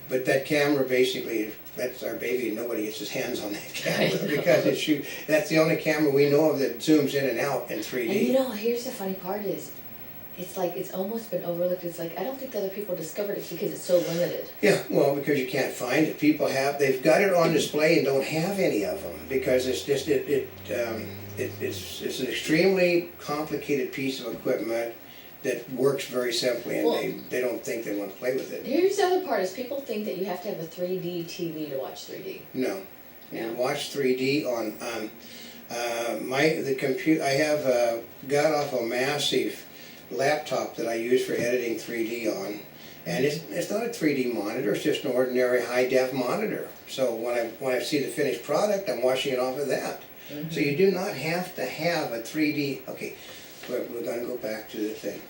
But that camera basically, that's our baby, nobody gets his hands on that camera because that's the only camera we know of that zooms in and out in 3D. And you know, here's the funny part is, it's like, it's almost been overlooked. It's like, I don't think the other people discovered it because it's so limited. Yeah, well, because you can't find it. People they've got it on display and don't have any of them because it's just, it's an extremely complicated piece of equipment that works very simply, and Well, they don't think they want to play with it. Here's the other part is people think that you have to have a 3D TV to watch 3D. No. Yeah. You watch 3D on the computer. I have got off a massive laptop that I use for editing 3D on, and it's not a 3D monitor. It's just an ordinary high def monitor. So when I see the finished product, I'm watching it off of that. Mm-hmm. So you do not have to have a 3D. Okay, we're going to go back to the thing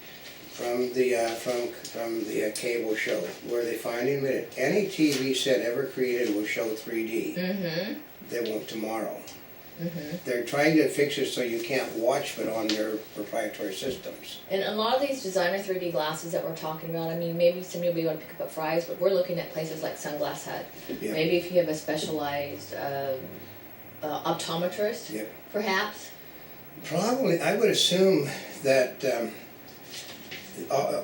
from the cable show where they finally admitted any TV set ever created will show 3D. Mm-hmm. They won't tomorrow. Mm-hmm. They're trying to fix it so you can't watch it on their proprietary systems. And a lot of these designer 3D glasses that we're talking about, I mean, maybe somebody will be able to pick up fries, but we're looking at places like Sunglass Hut. Yeah. Maybe if you have a specialized optometrist, Yeah. perhaps. Probably, I would assume that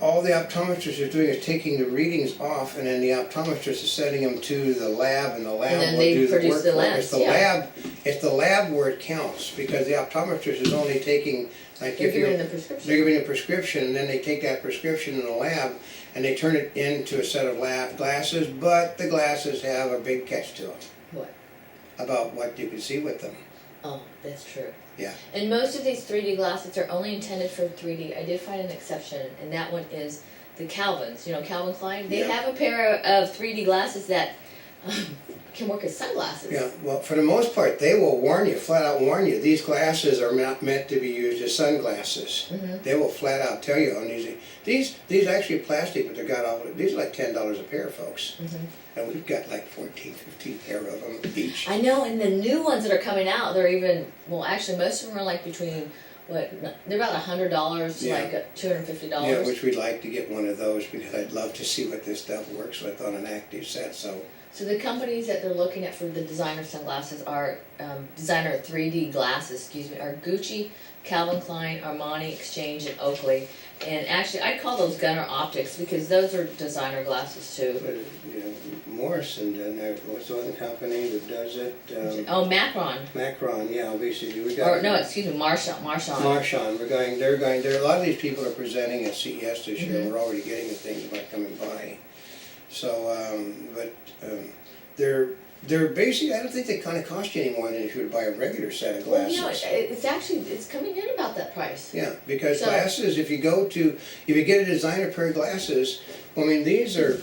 all the optometrist is doing is taking the readings off, and then the optometrist is sending them to the lab, and the lab And then will they do the produce work the for it. lens, yeah. It's the lab where it counts, because the optometrist is only taking, like They're if you're, giving the prescription. they're giving a prescription, and then they take that prescription in the lab, and they turn it into a set of lab glasses, but the glasses have a big catch to them. What? About what you can see with them. Oh, that's true. Yeah. And most of these 3D glasses are only intended for 3D. I did find an exception, and that one is the Calvins. You know, Calvin Klein? They Yeah. have a pair of 3D glasses that can work as sunglasses. Yeah, well, for the most part, they will warn you, flat out warn you, these glasses are not meant to be used as sunglasses. Mm-hmm. They will flat out tell you on these actually plastic, but they're got off, these are like $10 a pair, folks. Mm-hmm. And we've got like 14, 15 pair of them each. I know, and the new ones that are coming out, they're even, well, actually, most of them are like between, they're about $100 to Yeah. like $250. Yeah, which we'd like to get one of those because I'd love to see what this stuff works with on an active set, so. So the companies that they're looking at for the designer sunglasses are, designer 3D glasses, excuse me, are Gucci, Calvin Klein, Armani, Exchange, and Oakley. And actually, I call those Gunnar Optics because those are designer glasses too. But, you know, Morrison, what's the one company that does it? Oh, Macron. Macron, yeah, basically, we got. Or no, excuse me, Marchon. Marchon, they're going, a lot of these people are presenting at CES this year, Mhm. we're already getting the things about coming by. So, they're basically, I don't think they kind of cost you any more than if you were to buy a regular set of Well, glasses. you know, it's actually, it's coming in about that price. Yeah, because So- glasses, if you get a designer pair of glasses, well, I mean, these are,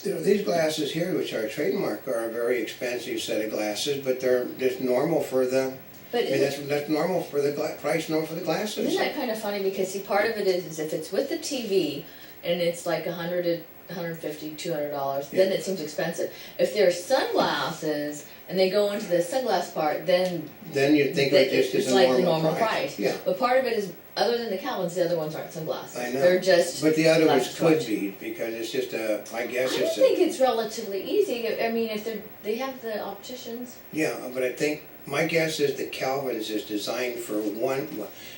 you know, these glasses here, which are a trademark, are a very expensive set of glasses, but they're just normal for the, But I mean, that's normal for the price, normal for the glasses. isn't that kind of funny? Because see, part of it is if it's with the TV and it's like $100 to $150, $200, then Yeah. it seems expensive. If they're sunglasses and they go into the sunglass part, then Then you'd think it just is it's a like normal the normal price. price. Yeah. But part of it is, other than the Calvins, the other ones aren't sunglasses. I know. They're just. But the other ones glasses could watch. be, because it's just I guess I don't it's think it's relatively easy. I mean, if they have the opticians. yeah, but I think, my guess is that Calvin's is designed for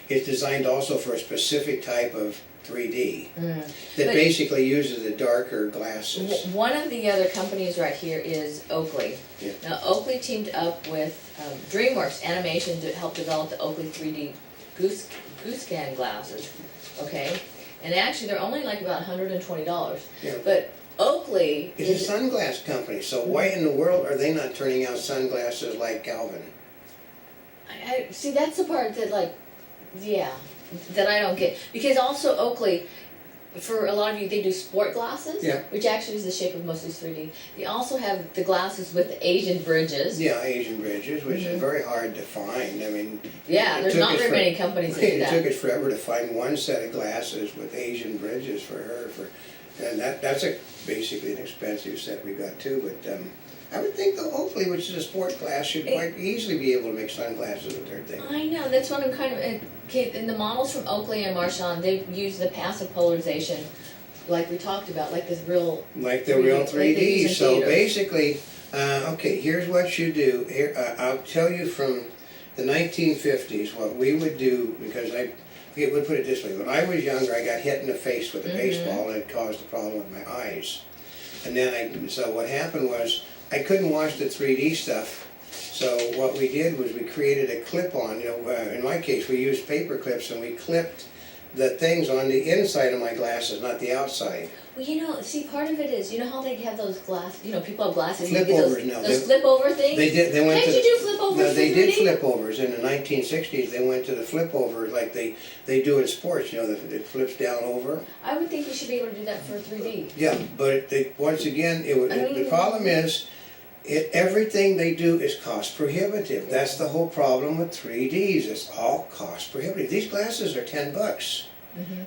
it's designed also for a specific type of 3D that But- basically uses the darker glasses. One of the other companies right here is Oakley. Yeah. Now, Oakley teamed up with DreamWorks Animation to help develop the Oakley 3D Goose Scan glasses, okay? And actually, they're only like about $120. Yeah. But Oakley It's a sunglass company, so why in the world are they not turning out sunglasses like Calvin? I see, that's the part that like, yeah, that I don't get. Because also Oakley, for a lot of you, they do sport glasses, Yeah. which actually is the shape of most of these 3D. They also have the glasses with the Asian bridges. Yeah, Asian bridges, which Mhm. is very hard to find. I mean, Yeah, it there's took not us very many companies that do It took that. us forever to find one set of glasses with Asian bridges for her. And that's basically an expensive set we got too. But I would think the Oakley, which is a sport glass, should quite easily be able to make sunglasses with their thing. I know, that's what I'm kind of, and the models from Oakley and Marchon, they use the passive polarization like we talked about, like this real, like the 3D, real like three they use D. in So theaters. basically, okay, here's what you do. Here, I'll tell you from the 1950s what we would do, because we'll put it this way. When I was younger, I got hit in the face with a baseball and it caused a problem with my eyes. And then so what happened was, I couldn't watch the 3D stuff. So what we did was we created a clip-on, in my case, we used paper clips and we clipped the things on the inside of my glasses, not the outside. Well, see, part of it is, how they have those people have glasses, you Flip get overs now. those flip over things? They went Can't to you do flip overs No, for they did 3D? flip overs in the 1960s. They went to the flip over like they do in sports. It flips down over. I would think you should be able to do that for 3D. Yeah, but once again, the problem is, everything they do is cost prohibitive. That's the whole problem with 3Ds. It's all cost prohibitive. These glasses are $10.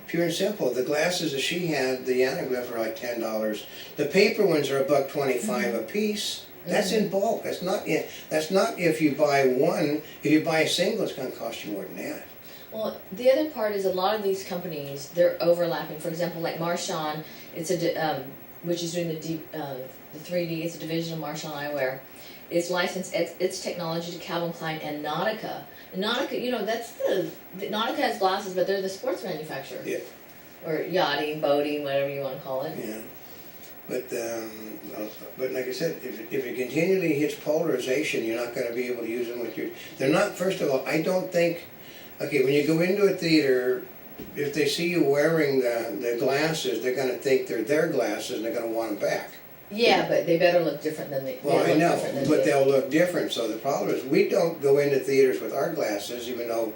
Pure and simple. The glasses that she had, the anaglyph, are like $10. The paper ones are $1.25 a piece. That's in bulk. That's not if you buy one. If you buy a single, it's going to cost you more than that. Well, the other part is a lot of these companies, they're overlapping. For example, like Marchon, which is doing the 3D, it's a division of Marchon Eyewear. It's licensed its technology to Calvin Klein and Nautica. And Nautica, Nautica has glasses, but they're the sports manufacturer. Yeah. Or yachting, boating, whatever you want to call it. Yeah. But like I said, if it continually hits polarization, you're not going to be able to use them with your. They're not. First of all, I don't think. Okay, when you go into a theater, if they see you wearing the glasses, they're going to think they're their glasses, and they're going to want them back. Yeah, but they better look different than they. Well, I know, but they'll look different. So the problem is, we don't go into theaters with our glasses, even though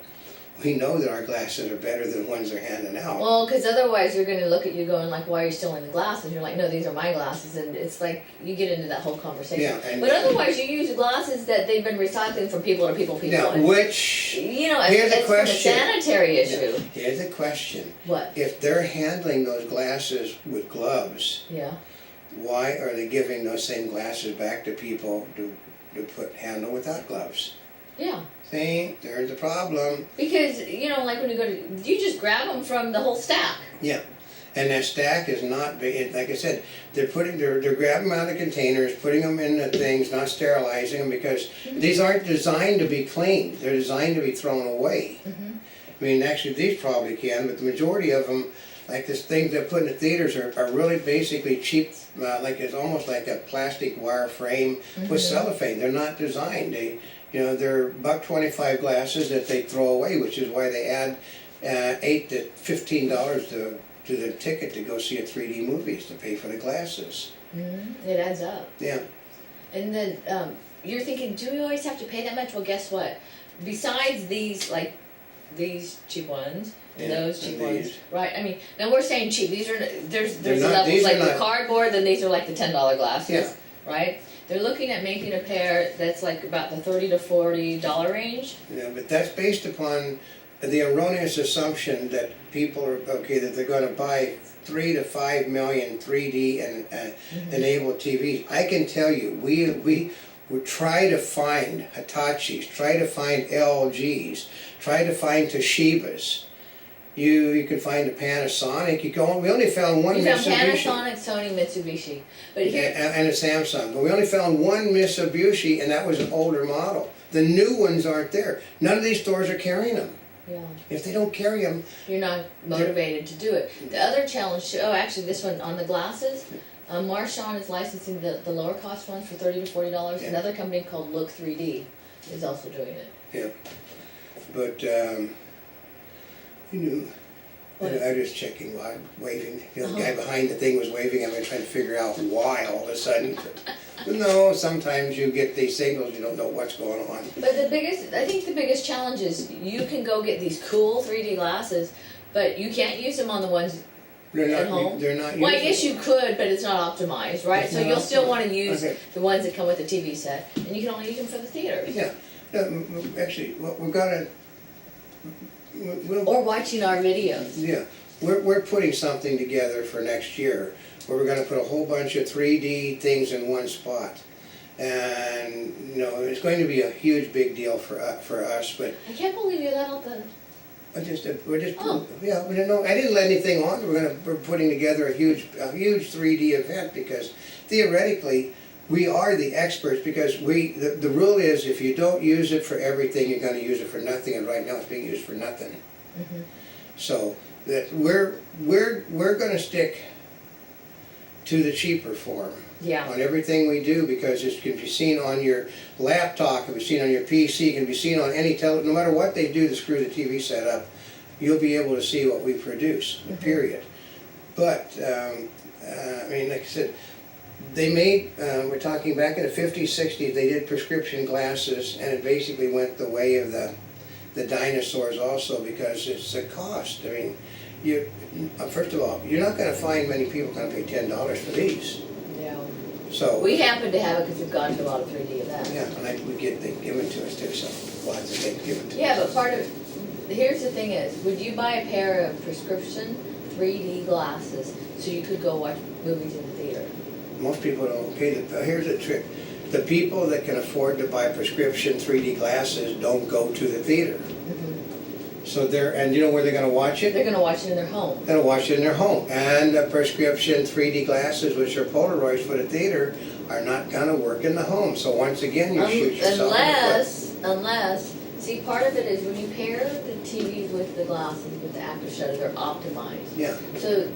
we know that our glasses are better than ones they're handing out. Well, because otherwise you're going to look at you going like, why are you stealing the glasses? You're like, no, these are my glasses. And it's like, you get into that whole conversation. Yeah, but otherwise you use glasses that they've been recycling from people to people. Now, and, which, here's the question. It's a sanitary issue. Yeah, here's the question. What? If they're handling those glasses with gloves, yeah, why are they giving those same glasses back to people to handle without gloves? Yeah. See, there's the problem. Because, like when you go you just grab them from the whole stack. Yeah. And that stack is not, like I said, they're grabbing them out of containers, putting them in the things, not sterilizing them, because these aren't designed to be cleaned. They're designed to be thrown away. I mean, actually, these probably can, but the majority of them, like this things they put in the theaters, are really basically cheap, like it's almost like a plastic wire frame with cellophane. They're not designed. They're $1.25 glasses that they throw away, which is why they add $8 to $15 to the ticket to go see a 3D movie, is to pay for the glasses. It adds up. Yeah. And then you're thinking, do we always have to pay that much? Well, guess what? Besides these, like these cheap ones, and those cheap ones, right? I mean, now we're saying cheap. These are there's levels like the cardboard, then these are like the $10 glasses, right? They're looking at making a pair that's like about the $30 to $40 range. Yeah, but that's based upon the erroneous assumption that people are that they're going to buy 3 to 5 million 3D and enabled TVs. I can tell you, we try to find Hitachis, try to find LGs, try to find Toshibas. You can find a Panasonic. We only found one Mitsubishi. We found Panasonic, Sony, Mitsubishi, but here and a Samsung. But we only found one Mitsubishi, and that was an older model. The new ones aren't there. None of these stores are carrying them. Yeah. If they don't carry them, you're not motivated to do it. The other challenge, actually, this one on the glasses. Marchon is licensing the lower cost ones for $30 to $40. Yeah. Another company called Look 3D is also doing it. Yeah, but I'm just checking while I'm waving. The guy behind the thing was waving at me, trying to figure out why all of a sudden. No, sometimes you get these signals, you don't know what's going on. But I think the biggest challenge is you can go get these cool 3D glasses, but you can't use them on the ones at home. They're not. Well, I guess you could, but it's not optimized, right? So you'll still want to use the ones that come with the TV set, and you can only use them for the theaters. Yeah. Actually, we've got to. Or watching our videos. Yeah, we're putting something together for next year where we're going to put a whole bunch of 3D things in one spot, and it's going to be a huge big deal for us. But I can't believe you're that open. We're just, Oh. yeah, we didn't know, I didn't let anything on, we're putting together a huge 3D event, because theoretically, we are the experts, because the rule is, if you don't use it for everything, you're gonna use it for nothing, and right now it's being used for nothing. Mhm. So, that we're gonna stick to the cheaper form Yeah, on everything we do, because it can be seen on your laptop, it can be seen on your PC, it can be seen on any no matter what they do to screw the TV set up, you'll be able to see what we produce, period. But, I mean, like I said, they made, we're talking back in the 50s, 60s, they did prescription glasses, and it basically went the way of the dinosaurs also, because it's a cost. I mean, first of all, you're not gonna find many people gonna pay $10 for these. yeah. So, We happen to have it because we've gone to a lot of 3D events. yeah, and we get, they give it to us too, so lots of things given to us. Yeah, but part of, here's the thing is, would you buy a pair of prescription 3D glasses so you could go watch movies in the theater? Most people don't, okay, here's the trick. The people that can afford to buy prescription 3D glasses don't go to the theater. So and you know where they're gonna watch it? They're gonna watch it in their home. They're gonna watch it in their home. And the prescription 3D glasses, which are Polaroids for the theater, are not gonna work in the home. So once again, you shoot yourself in the foot. Unless, see, part of it is when you pair the TVs with the glasses, with the active shutter, they're optimized. Yeah, So,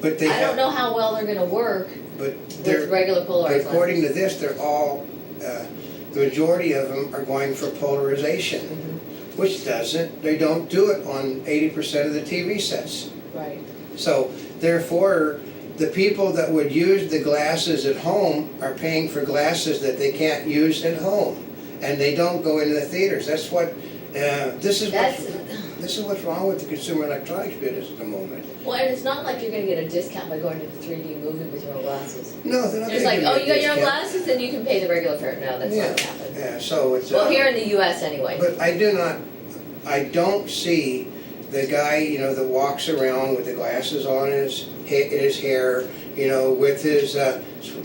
but they I don't have, know how well they're gonna work but with they're, regular but Polaroid according lenses. to this, they're all, the majority of them are going for polarization. Mhm. Which they don't do it on 80% of the TV sets. Right. So therefore, the people that would use the glasses at home are paying for glasses that they can't use at home. And they don't go into the theaters. That's what, this is what's wrong with the consumer electronics business at the moment. Well, and it's not like you're gonna get a discount by going to the 3D movie with your own glasses. No, they're not It's gonna like, give oh, you you got your own discount. glasses, then you can pay the regular fare. No, that's not what happens. Yeah, so it's. Well, here in the US anyway. But I don't see the guy, you know, that walks around with the glasses on his hair, you know, with his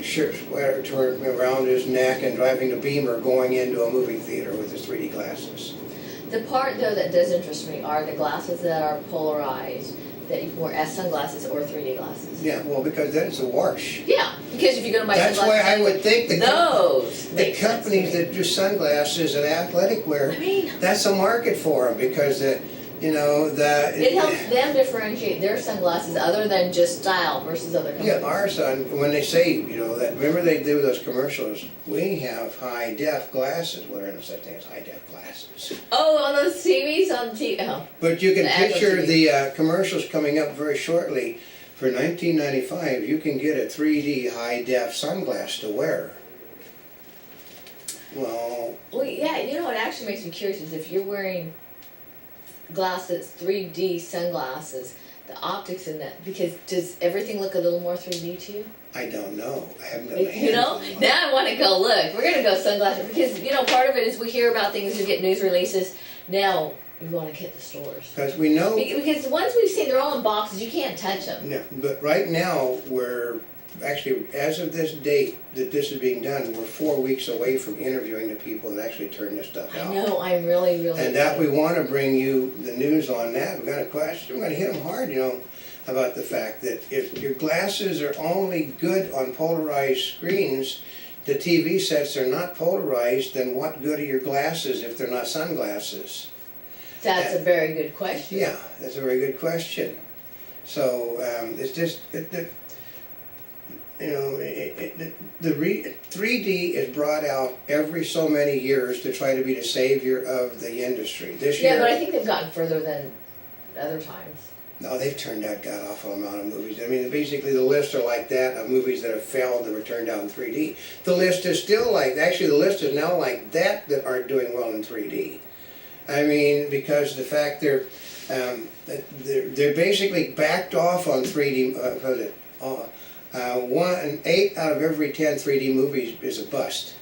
shirt sweater turned around his neck and driving a Beamer going into a movie theater with his 3D glasses. The part though that does interest me are the glasses that are polarized, that you can wear as sunglasses or 3D glasses. Yeah, well, because then it's a wash. Yeah, because if you're gonna buy That's sunglasses, why I would think those the make sense to companies me. that do sunglasses and athletic wear, I mean, that's a market for them, because you know, it helps them differentiate their sunglasses other than just style versus other companies. yeah, our son, when they say, you know, that, remember they do those commercials, we have high def glasses, well, there are no such thing as high def glasses. Oh, on those TVs on TV. Oh, But you can The Apple picture TV. the commercials coming up very shortly. For $19.95, you can get a 3D high def sunglass to wear. Well, well, yeah. You know what actually makes me curious is if you're wearing glasses, 3D sunglasses, the optics in that. Because does everything look a little more 3D to you? I don't know, I haven't got my hands You know, on one. now I want to go look. We're gonna go sunglasses because you know part of it is we hear about things, we get news releases. Now we want to hit the stores Because we know, because the ones we've seen, they're all in boxes. You can't touch them. no, but right now, we're, actually, as of this date that this is being done, we're 4 weeks away from interviewing the people that actually turn this stuff I out. know. I'm really, really. And that we want to bring you the news on that. We're going to question, we're going to hit them hard, you know, about the fact that if your glasses are only good on polarized screens, the TV sets are not polarized, then what good are your glasses if they're not sunglasses? That's a very good question. Yeah, that's a very good question. So it's just, you know, the 3D is brought out every so many years to try to be the savior of the industry. This year, Yeah, but I think they've gotten further than other times. no, they've turned out god-awful amount of movies. I mean, basically the lists are like that of movies that have failed that were turned out in 3D. The list is still like, actually the list is now like that aren't doing well in 3D. I mean, because the fact they're basically backed off on 3D, 8 out of every 10 3D movies is a bust.